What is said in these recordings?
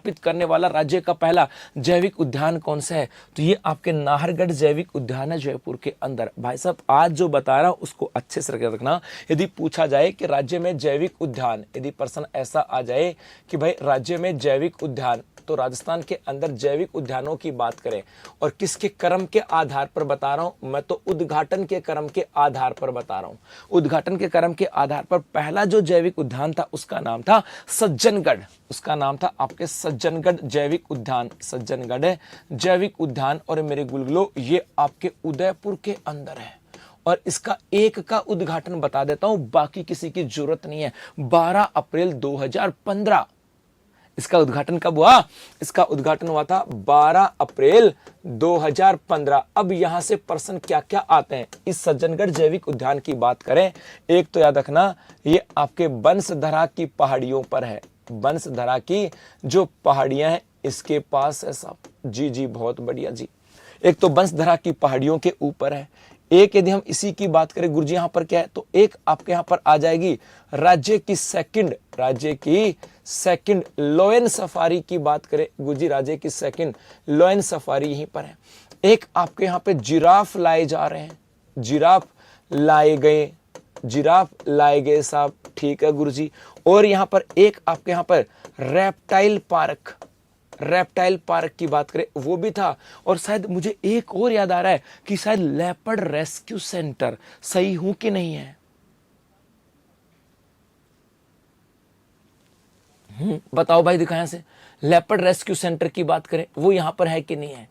स्थापित करने वाला राज्य का पहला जैविक उद्यान कौन सा है? तो ये आपके नाहरगढ़ जैविक उद्यान है जयपुर के अंदर। भाई साहब आज जो बता रहा हूं उसको अच्छे से रखना। यदि पूछा जाए कि राज्य में जैविक उद्यान, यदि प्रश्न ऐसा आ जाए कि भाई राज्य में जैविक उद्यान, तो राजस्थान के अंदर जैविक उद्यानों की बात करें और किसके क्रम के आधार पर बता रहा हूं, मैं तो उद्घाटन के क्रम के आधार पर बता रहा हूं। उद्घाटन के क्रम के आधार पर पहला जो जैविक उद्यान था उसका नाम था सज्जनगढ़। उसका नाम था आपके सज्जनगढ़ जैविक उद्यान, सज्जनगढ़ जैविक उद्यान। और मेरे गुलगुलो ये आपके उदयपुर के अंदर है। और इसका एक का उद्घाटन बता देता हूं, बाकी किसी की जरूरत नहीं है। 12 अप्रैल 2015 इसका उद्घाटन कब हुआ? इसका उद्घाटन हुआ था 12 अप्रैल 2015। अब यहां से प्रश्न क्या क्या आते हैं इस सज्जनगढ़ जैविक उद्यान की बात करें। एक तो याद रखना ये आपके बंसधरा की पहाड़ियों पर है। बंसधरा की जो पहाड़ियां हैं इसके पास है साहब। जी जी बहुत बढ़िया जी। एक तो बंसधरा की पहाड़ियों के ऊपर है। एक यदि हम इसी की बात करें गुरुजी यहां पर क्या है, तो एक आपके यहां पर आ जाएगी राज्य की सेकंड लोयन सफारी की बात करें गुरुजी, राज्य की सेकंड लोयन सफारी यहीं पर है। एक आपके यहां पे जिराफ लाए जा रहे हैं, जिराफ लाए गए साहब, ठीक है गुरुजी। और यहां पर एक आपके यहां पर रेप्टाइल पार्क की बात करें वो भी था। और शायद मुझे एक और याद आ रहा है कि शायद लेपर्ड रेस्क्यू सेंटर, सही हूं कि नहीं है? बताओ भाई दिखाएं से। लेपर्ड रेस्क्यू सेंटर की बात करें वो यहां पर है कि नहीं है?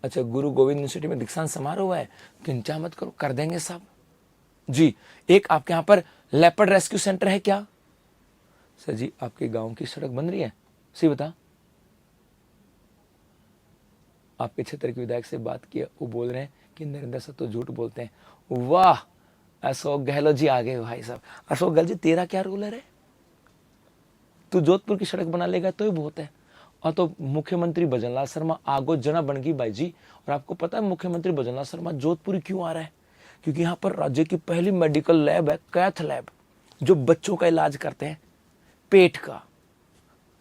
अच्छा गुरु गोविंद यूनिवर्सिटी में दीक्षांत समारोह है, चिंता मत करो कर देंगे साहब जी। एक आपके यहां पर लेपर्ड रेस्क्यू सेंटर है क्या? सर जी आपके गांव की सड़क बन रही है, सही बता। आपके क्षेत्र के विधायक से बात किया, वो बोल रहे हैं कि नरेंद्र सर तो झूठ बोलते हैं। वाह अशोक गहलोत जी आ गए भाई साहब। अशोक गहलोत जी तेरा क्या रूलर है? तू जोधपुर की सड़क बना लेगा तो ही बहुत है। और तो मुख्यमंत्री भजनलाल शर्मा आगो जना बन गई भाई जी। और आपको पता है मुख्यमंत्री भजनलाल शर्मा जोधपुर क्यों आ रहा है? क्योंकि यहाँ पर राज्य की पहली मेडिकल लैब है कैथ लैब, जो बच्चों का इलाज करते हैं पेट का।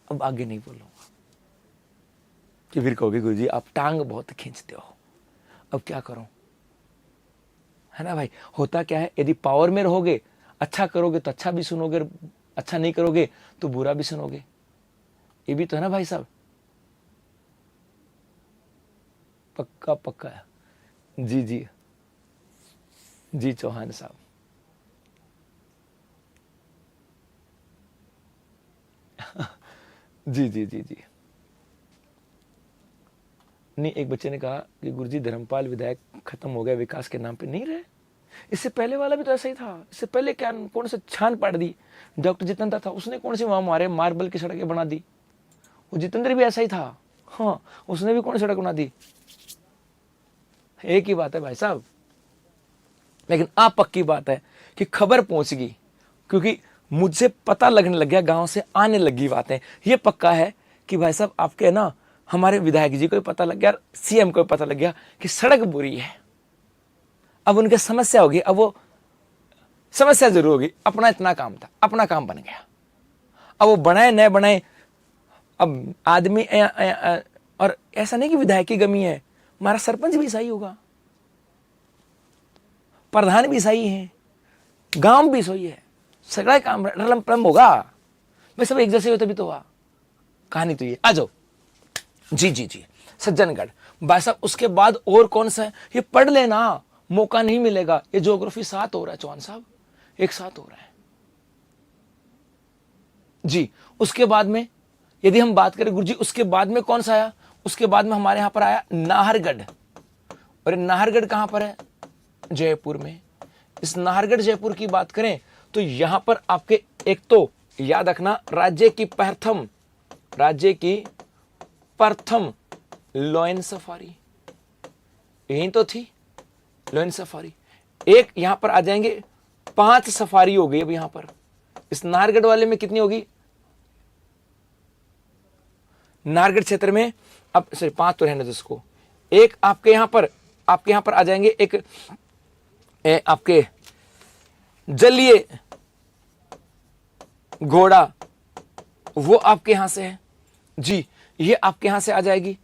अब आगे नहीं बोलूंगा कि फिर कहोगे गुरुजी आप टांग बहुत खींचते हो। अब क्या करूं, है ना भाई। होता क्या है, यदि पावर में रहोगे अच्छा करोगे तो अच्छा भी सुनोगे, अच्छा नहीं करोगे तो बुरा भी सुनोगे। ये भी तो है ना भाई साहब। पक्का पक्का है जी जी जी चौहान साहब। जी जी जी जी। नहीं एक बच्चे ने कहा कि गुरुजी धर्मपाल विधायक खत्म हो गया, विकास के नाम पे नहीं रहे। इससे पहले वाला भी तो ऐसा ही था। इससे पहले क्या कौन से छान पाड़ दी, डॉक्टर जितेंद्र था उसने कौन सी वहां मारे मार्बल की सड़कें बना दी। वो जितेंद्र भी ऐसा ही था, हाँ उसने भी कौन सड़क बना दी। एक ही बात है भाई साहब। लेकिन आप पक्की बात है कि खबर पहुंच गई, क्योंकि मुझे पता लगने लग गया, गांव से आने लगी बातें। ये पक्का है कि भाई साहब आपके ना हमारे विधायक जी को पता लग गया, सीएम को पता लग गया कि सड़क बुरी है। अब उनकी समस्या होगी, अब वो समस्या जरूर होगी, अपना इतना काम था, अपना काम बन गया। अब वो बनाए न बनाए, अब आदमी और ऐसा नहीं कि विधायक की कमी है, हमारा सरपंच भी सही होगा, प्रधान भी सही है, गांव भी सही है, सगड़ा काम रलम पलम होगा भाई, सब एक जैसे होते भी तो हुआ। कहानी तो ये आ जाओ जी जी जी सज्जनगढ़ भाई साहब। उसके बाद और कौन सा है ये पढ़ लेना, मौका नहीं मिलेगा। ये ज्योग्राफी साथ हो रहा है चौहान साहब, एक साथ हो रहा है जी। उसके बाद में यदि हम बात करें गुरुजी, उसके बाद में कौन सा आया? उसके बाद में हमारे यहां पर आया नाहरगढ़। और नाहरगढ़ कहां पर है? जयपुर में। इस नाहरगढ़ जयपुर की बात करें तो यहां पर आपके एक तो याद रखना राज्य की प्रथम लोयन सफारी, यही तो थी लोयन सफारी। एक यहां पर आ जाएंगे 5 सफारी हो गई। अब यहां पर इस नाहरगढ़ वाले में कितनी होगी? नाहरगढ़ क्षेत्र में अब सॉरी 5 तो रहने दो इसको। एक आपके यहां पर आ जाएंगे एक आपके जलीय घोड़ा वो आपके यहां से है जी, ये आपके यहां से आ जाएगी।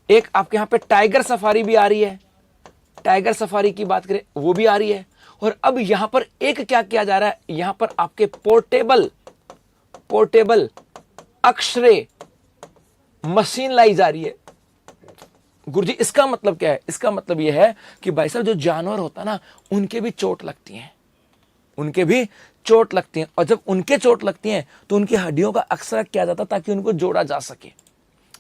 एक आपके यहां पे टाइगर सफारी भी आ रही है, टाइगर सफारी की बात करें वो भी आ रही है। और अब यहां पर एक क्या किया जा रहा है, यहां पर आपके पोर्टेबल एक्सरे मशीन लाई जा रही है। गुरुजी इसका मतलब क्या है, इसका मतलब यह है कि भाई साहब जो जानवर होता है ना, उनके भी चोट लगती है, उनके भी चोट लगती है। और जब उनके चोट लगती है तो उनकी हड्डियों का एक्सरे किया जाता ताकि उनको जोड़ा जा सके।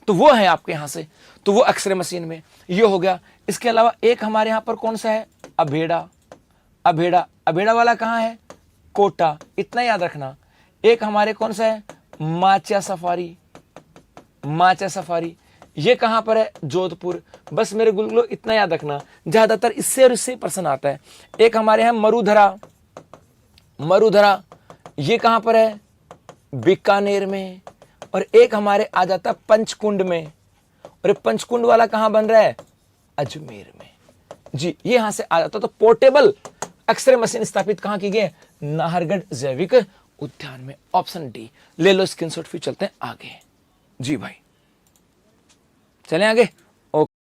तो वो है आपके यहां से, तो वो एक्सरे मशीन में ये हो गया। इसके अलावा एक हमारे यहां पर कौन सा है, अभेड़ा। अभेड़ा वाला कहां है, कोटा, इतना याद रखना। एक हमारे कौन सा है, माचा सफारी, ये कहां पर है, जोधपुर। बस मेरे गुलगुलो इतना याद रखना, ज्यादातर इससे और इससे प्रश्न आता है। एक हमारे यहां मरुधरा, ये कहां पर है, बीकानेर में। और एक हमारे आ जाता है पंचकुंड में, और पंचकुंड वाला कहां बन रहा है, अजमेर में जी, ये यहां से आ जाता। तो पोर्टेबल एक्सरे मशीन स्थापित कहां की गई, नाहरगढ़ जैविक उद्यान में। ऑप्शन डी ले लो स्क्रीनशॉट, फिर चलते हैं आगे जी भाई, चलें आगे।